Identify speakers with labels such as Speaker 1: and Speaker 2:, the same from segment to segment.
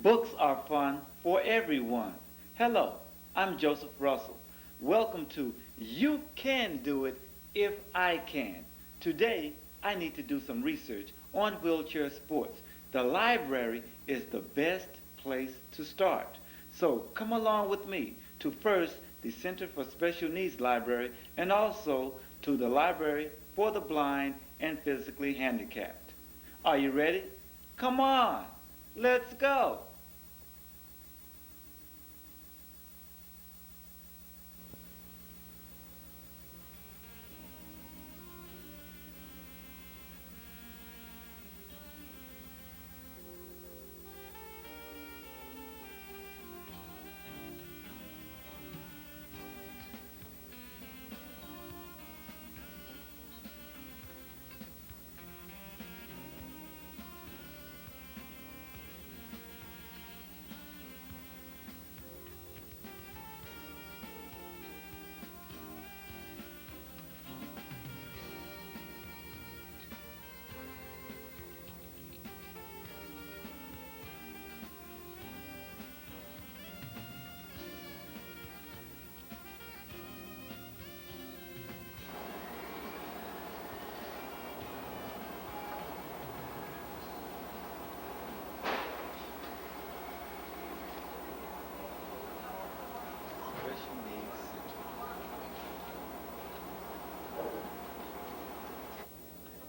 Speaker 1: Books are fun for everyone. Hello, I'm Joseph Russell. Welcome to You Can Do It If I Can. Today, I need to do some research on wheelchair sports. The library is the best place to start. So come along with me to first the Center for Special Needs Library and also to the Library for the Blind and Physically Handicapped. Are you ready? Come on, let's go.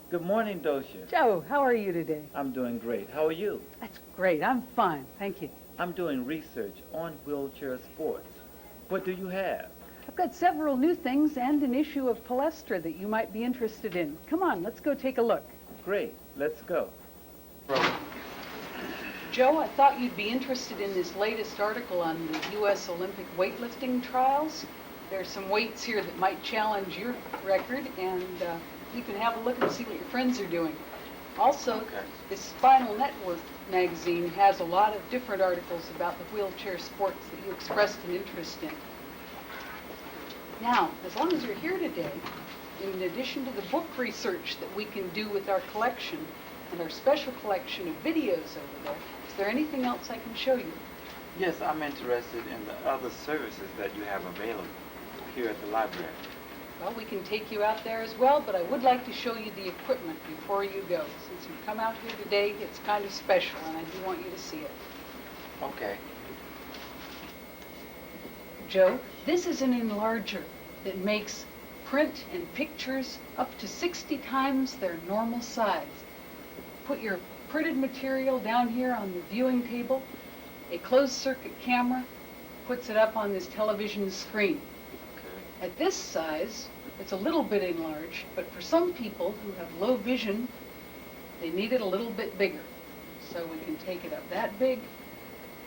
Speaker 1: Good morning, Dosha.
Speaker 2: Joe, how are you today?
Speaker 1: I'm doing great. How are you?
Speaker 2: That's great. I'm fine. Thank you.
Speaker 1: I'm doing research on wheelchair sports. What do you have?
Speaker 2: I've got several new things and an issue of Palestra that you might be interested in. Come on, let's go take a look.
Speaker 1: Great. Let's go.
Speaker 2: Joe, I thought you'd be interested in this latest article on the U.S. Olympic weightlifting trials. There's some weights here that might challenge your record, and you can have a look and see what your friends are doing. Also, this Spinal Network magazine has a lot of different articles about the wheelchair sports that you expressed an interest in. Now, as long as you're here today, in addition to the book research that we can do with our collection and our special collection of videos over there, is there anything else I can show you?
Speaker 1: Yes, I'm interested in the other services that you have available here at the library.
Speaker 2: Well, we can take you out there as well, but I would like to show you the equipment before you go. Since you've come out here today, it's kind of special, and I do want you to see it.
Speaker 1: Okay.
Speaker 2: Joe, this is an enlarger that makes print and pictures up to 60 times their normal size. Put your printed material down here on the viewing table. A closed-circuit camera puts it up on this television screen. At this size, it's a little bit enlarged, but for some people who have low vision, they need it a little bit bigger. So we can take it up that big,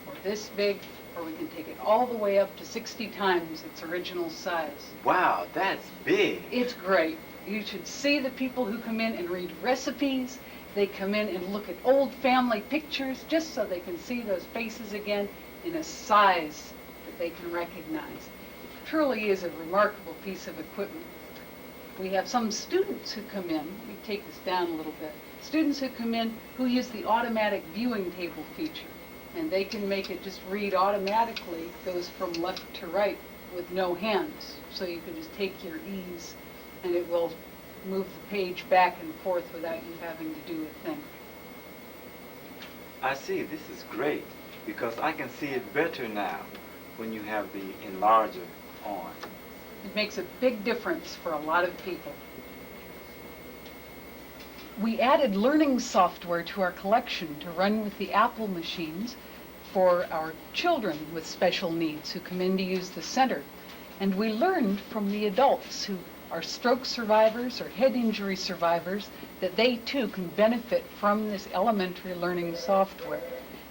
Speaker 2: or this big, or we can take it all the way up to 60 times its original size.
Speaker 1: Wow, that's big.
Speaker 2: It's great. You should see the people who come in and read recipes. They come in and look at old family pictures just so they can see those faces again in a size that they can recognize. Truly is a remarkable piece of equipment. We have some students who come in, let me take this down a little bit, students who come in who use the automatic viewing table feature, and they can make it just read automatically, goes from left to right with no hands. So you can just take your ease and it will move the page back and forth without you having to do a thing.
Speaker 1: I see. This is great because I can see it better now when you have the enlarger on.
Speaker 2: It makes a big difference for a lot of people. We added learning software to our collection to run with the Apple machines for our children with special needs who come in to use the center. And we learned from the adults who are stroke survivors or head injury survivors that they too can benefit from this elementary learning software.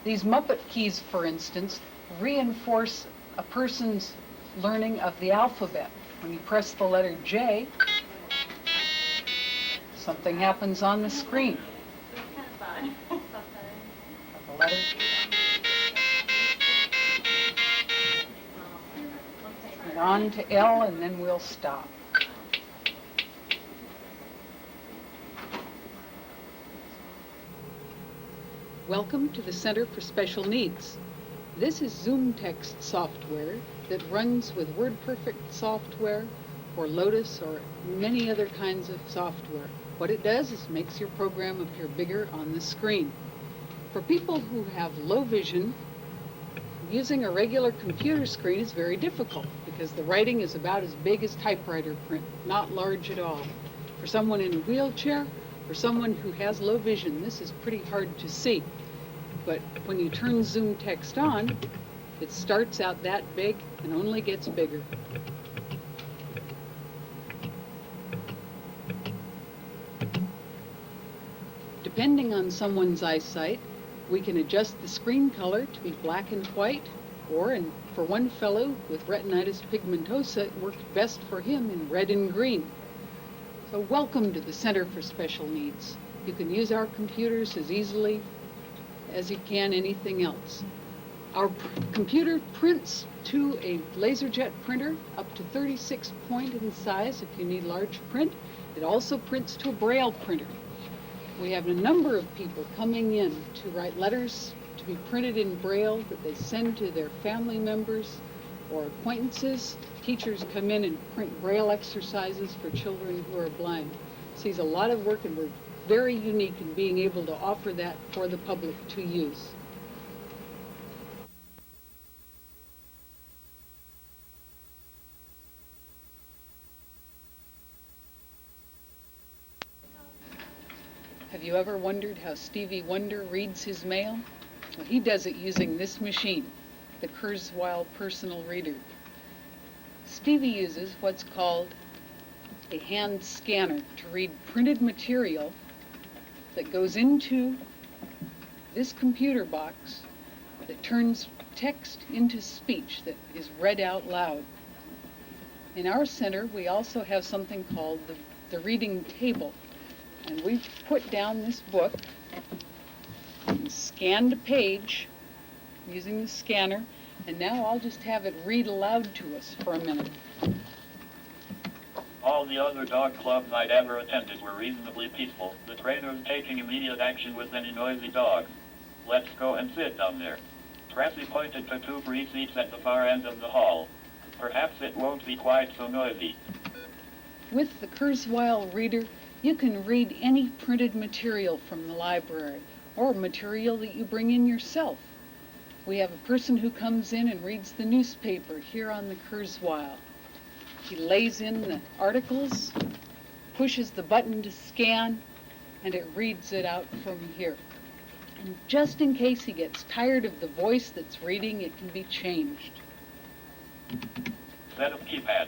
Speaker 2: These Muppet keys, for instance, reinforce a person's learning of the alphabet. When you press the letter J, something happens on the screen. The letter and on to L, and then we'll stop. Welcome to the Center for Special Needs. This is Zoom text software that runs with WordPerfect software or Lotus or many other kinds of software. What it does is makes your program appear bigger on the screen. For people who have low vision, using a regular computer screen is very difficult because the writing is about as big as typewriter print, not large at all. For someone in a wheelchair or someone who has low vision, this is pretty hard to see. But when you turn Zoom text on, it starts out that big and only gets bigger. Depending on someone's eyesight, we can adjust the screen color to be black and white, or for one fellow with retinitis pigmentosa, it worked best for him in red and green. So welcome to the Center for Special Needs. You can use our computers as easily as you can anything else. Our computer prints to a LaserJet printer up to 36 point in size if you need large print. It also prints to a Braille printer. We have a number of people coming in to write letters to be printed in Braille that they send to their family members or acquaintances. Teachers come in and print Braille exercises for children who are blind. Sees a lot of work, and we're very unique in being able to offer that for the public to use. Have you ever wondered how Stevie Wonder reads his mail? Well, he does it using this machine, the Kurzweil Personal Reader. Stevie uses what's called a hand scanner to read printed material that goes into this computer box that turns text into speech that is read out loud. In our center, we also have something called the reading table. And we've put down this book and scanned a page using the scanner, and now I'll just have it read aloud to us for a minute.
Speaker 3: All the other dog clubs I'd ever attended were reasonably peaceful, the trainers taking immediate action with any noisy dogs. Let's go and sit down there. Tracy pointed to 2 free seats at the far end of the hall. Perhaps it won't be quite so noisy.
Speaker 2: With the Kurzweil reader, you can read any printed material from the library or material that you bring in yourself. We have a person who comes in and reads the newspaper here on the Kurzweil. He lays in the articles, pushes the button to scan, and it reads it out from here. And just in case he gets tired of the voice that's reading, it can be changed.
Speaker 3: Set of keypad.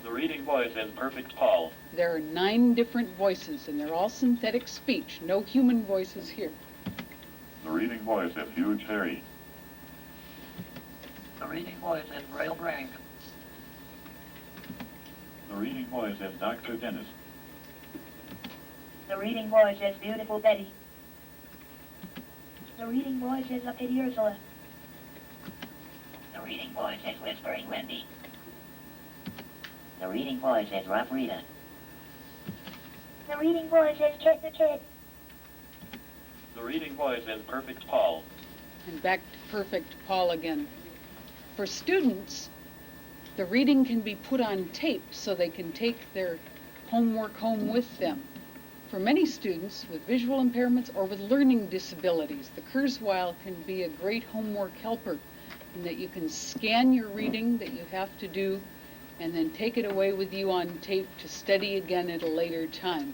Speaker 3: The reading voice is perfect, Paul.
Speaker 2: There are 9 different voices, and they're all synthetic speech. No human voices here.
Speaker 3: The reading voice is Huge Harry.
Speaker 4: The reading voice is Braille Brain.
Speaker 3: The reading voice is Dr. Dennis.
Speaker 5: The reading voice is Beautiful Betty. The reading voice is a Pity Ursula.
Speaker 4: The reading voice is Whispering Wendy. The reading voice is Rough Rita.
Speaker 5: The reading voice is Kit the Kid.
Speaker 3: The reading voice is Perfect Paul.
Speaker 2: And back to Perfect Paul again. For students, the reading can be put on tape so they can take their homework home with them. For many students with visual impairments or with learning disabilities, the Kurzweil can be a great homework helper in that you can scan your reading that you have to do and then take it away with you on tape to study again at a later time.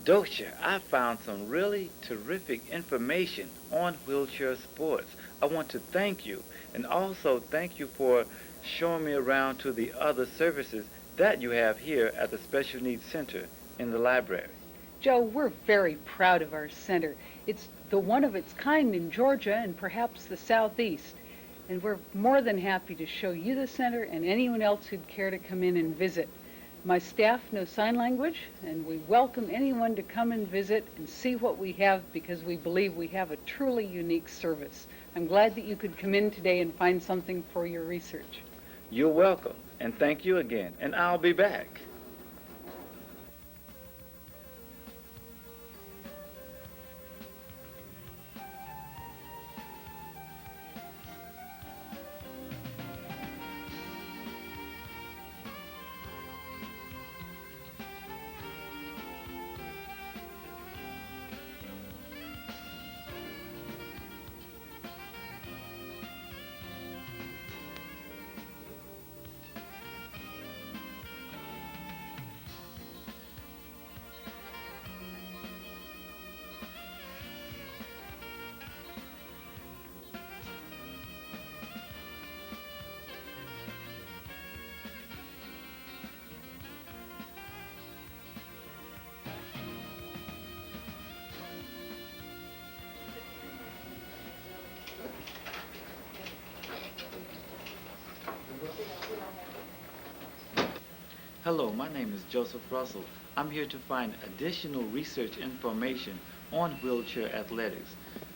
Speaker 1: Dosha, I found some really terrific information on wheelchair sports. I want to thank you, and also thank you for showing me around to the other services that you have here at the Special Needs Center in the library.
Speaker 2: Joe, we're very proud of our center. It's the one of its kind in Georgia and perhaps the Southeast. And we're more than happy to show you the center and anyone else who'd care to come in and visit. My staff knows sign language, and we welcome anyone to come and visit and see what we have because we believe we have a truly unique service. I'm glad that you could come in today and find something for your research.
Speaker 1: You're welcome, and thank you again, and I'll be back. Hello, my name is Joseph Russell. I'm here to find additional research information on wheelchair athletics.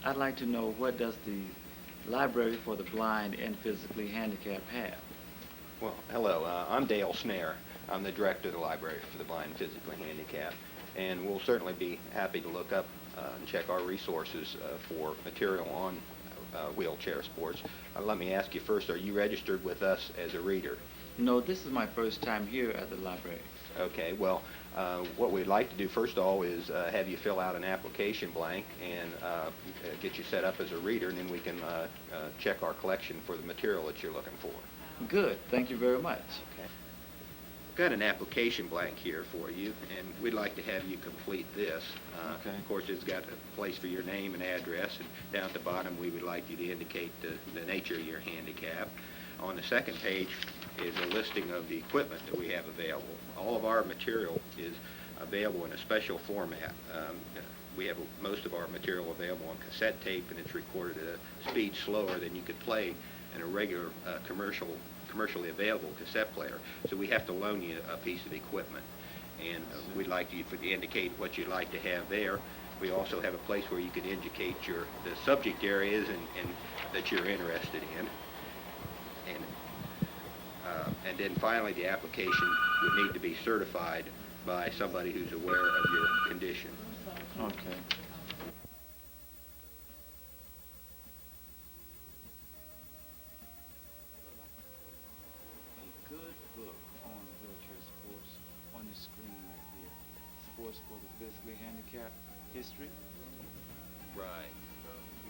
Speaker 1: I'd like to know, what does the Library for the Blind and Physically Handicapped have?
Speaker 6: Well, hello, I'm Dale Snare. I'm the director of the Library for the Blind and Physically Handicapped, and we'll certainly be happy to look up and check our resources for material on wheelchair sports. Let me ask you first, are you registered with us as a reader?
Speaker 1: No, this is my first time here at the library.
Speaker 6: Okay, well, what we'd like to do first of all is have you fill out an application blank and get you set up as a reader, and then we can check our collection for the material that you're looking for.
Speaker 1: Good, thank you very much.
Speaker 6: Okay. I've got an application blank here for you, and we'd like to have you complete this.
Speaker 1: Okay.
Speaker 6: Of course, it's got a place for your name and address, and down at the bottom we would like you to indicate the nature of your handicap. On the second page is a listing of the equipment that we have available. All of our material is available in a special format. We have most of our material available on cassette tape, and it's recorded at a speed slower than you could play in a regular commercially available cassette player. So we have to loan you a piece of equipment, and we'd like you to indicate what you'd like to have there. We also have a place where you could indicate the subject areas and that you're interested in. And then finally, the application would need to be certified by somebody who's aware of your condition.
Speaker 1: Okay. A good book on wheelchair sports on the screen right here. Sports for the Physically Handicapped history.
Speaker 6: Right.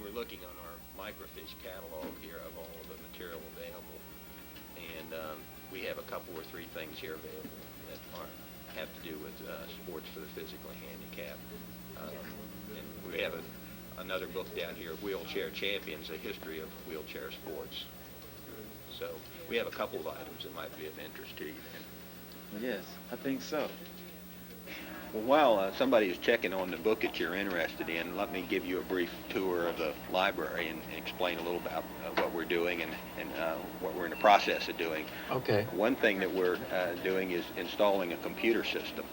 Speaker 6: We're looking on our microfiche catalog here of all of the material available. And we have a couple or three things here available that have to do with sports for the physically handicapped. And we have another book down here, Wheelchair Champions, a history of wheelchair sports. So we have a couple of items that might be of interest to you then.
Speaker 1: Yes, I think so.
Speaker 6: Well, while somebody is checking on the book that you're interested in, let me give you a brief tour of the library and explain a little about what we're doing and what we're in the process of doing.
Speaker 1: Okay.
Speaker 6: One thing that we're doing is installing a computer system,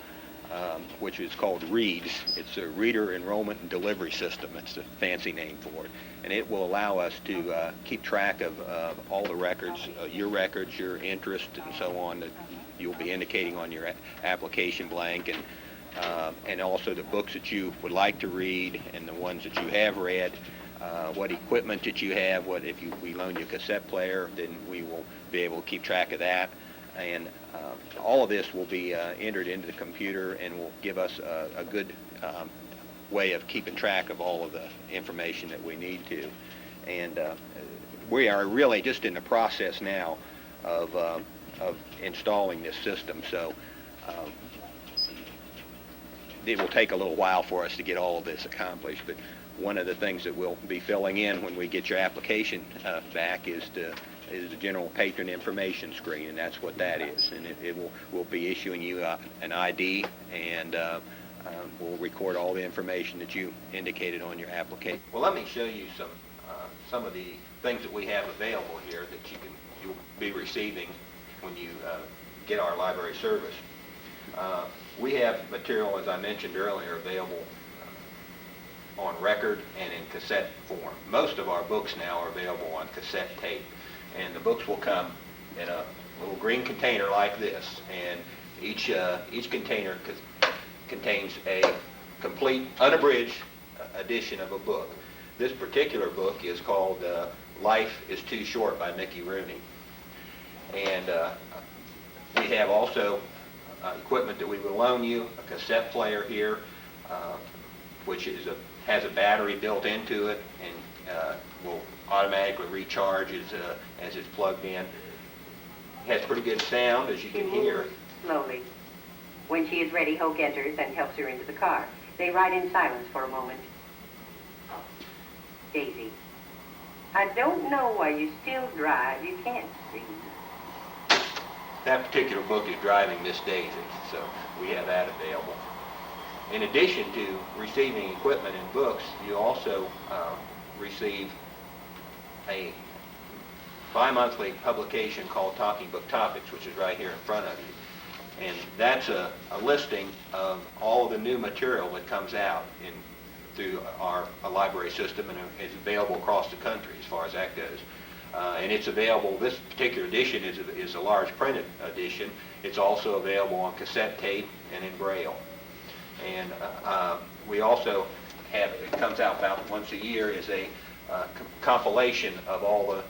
Speaker 6: which is called READS. It's a Reader Enrollment and Delivery System. It's a fancy name for it. And it will allow us to keep track of all the records, your interest, and so on, that you'll be indicating on your application blank, and also the books that you would like to read and the ones that you have read, what equipment that you have, if we loan you a cassette player, then we will be able to keep track of that. And all of this will be entered into the computer and will give us a good way of keeping track of all of the information that we need to. And we are really just in the process now of installing this system. So it will take a little while for us to get all of this accomplished, but one of the things that we'll be filling in when we get your application back is the general patron information screen, and that's what that is. And we'll be issuing you an ID, and we'll record all the information that you indicated on your application. Well, let me show you some of the things that we have available here that you'll be receiving when you get our library service. We have material, as I mentioned earlier, available on record and in cassette form. Most of our books now are available on cassette tape, and the books will come in a little green container like this, and each container contains a complete, unabridged edition of a book. This particular book is called Life is Too Short by Mickey Rooney. And we have also equipment that we will loan you, a cassette player here, which has a battery built into it and will automatically recharge as it's plugged in. It has pretty good sound, as you can hear.
Speaker 7: Slowly. When she is ready, Hoke enters and helps her into the car. They ride in silence for a moment. Daisy, I don't know why you still drive. You can't see.
Speaker 6: That particular book is Driving Miss Daisy, so we have that available. In addition to receiving equipment and books, you also receive a bi-monthly publication called Talking Book Topics, which is right here in front of you. And that's a listing of all the new material that comes out through our library system, and is available across the country as far as that goes. And it's available, this particular edition is a large printed edition. It's also available on cassette tape and in Braille. And we also have, it comes out about once a year, is a compilation of all the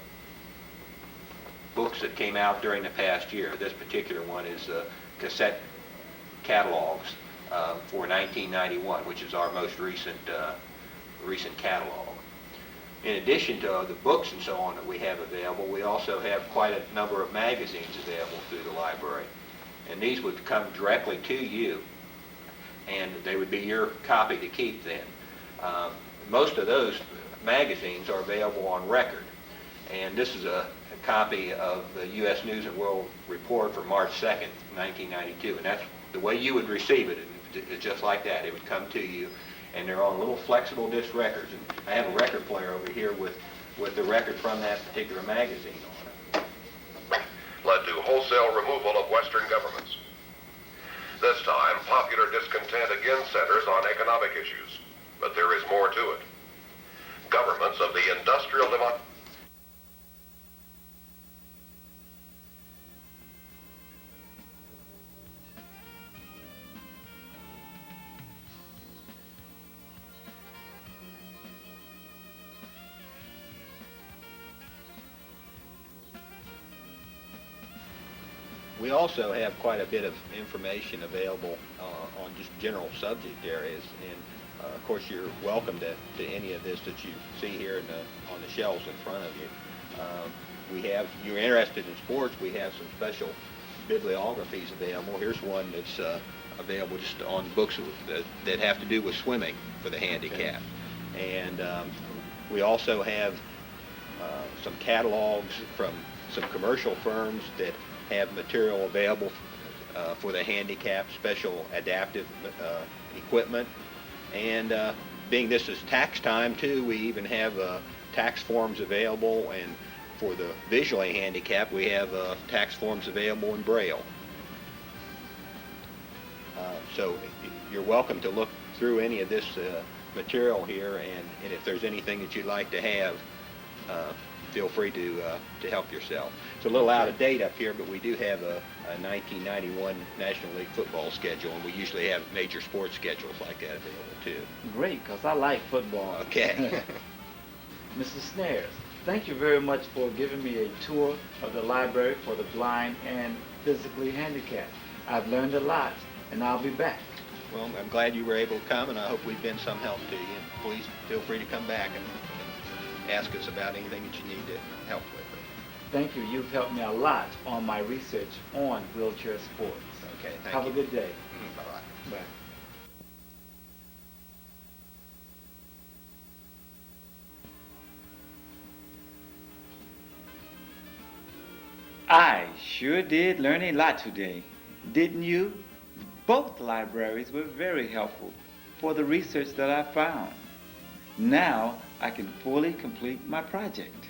Speaker 6: books that came out during the past year. This particular one is cassette catalogs for 1991, which is our most recent catalog. In addition to the books and so on that we have available, we also have quite a number of magazines available through the library. And these would come directly to you, and they would be your copy to keep then. Most of those magazines are available on record. And this is a copy of the U.S. News and World Report for March 2nd, 1992. And that's the way you would receive it. It's just like that. It would come to you, and they're on little flexible disc records. And I have a record player over here with the record from that particular magazine on it.
Speaker 8: Led to wholesale removal of Western governments. This time, popular discontent again centers on economic issues, but there is more to it. Governments of the industrial democracy.
Speaker 6: We also have quite a bit of information available on just general subject areas, and of course you're welcome to any of this that you see here on the shelves in front of you. You're interested in sports, we have some special bibliographies available. Here's one that's available just on books that have to do with swimming for the handicapped. Okay. And we also have some catalogs from some commercial firms that have material available for the handicapped, special adaptive equipment. And being this is tax time too, we even have tax forms available, and for the visually handicapped we have tax forms available in Braille. So you're welcome to look through any of this material here, and if there's anything that you'd like to have, feel free to help yourself. It's a little out of date up here, but we do have a 1991 National League football schedule, and we usually have major sports schedules like that available too.
Speaker 1: Great, because I like football.
Speaker 6: Okay.
Speaker 1: Mrs. Snares, thank you very much for giving me a tour of the library for the blind and physically handicapped. I've learned a lot, and I'll be back.
Speaker 6: Well, I'm glad you were able to come, and I hope we've been some help to you. And please feel free to come back and ask us about anything that you need to help with.
Speaker 1: Thank you. You've helped me a lot on my research on wheelchair sports.
Speaker 6: Okay, thank you.
Speaker 1: Have a good day.
Speaker 6: Bye-bye.
Speaker 1: Bye. I sure did learn a lot today, didn't you? Both libraries were very helpful for the research that I found. Now I can fully complete my project.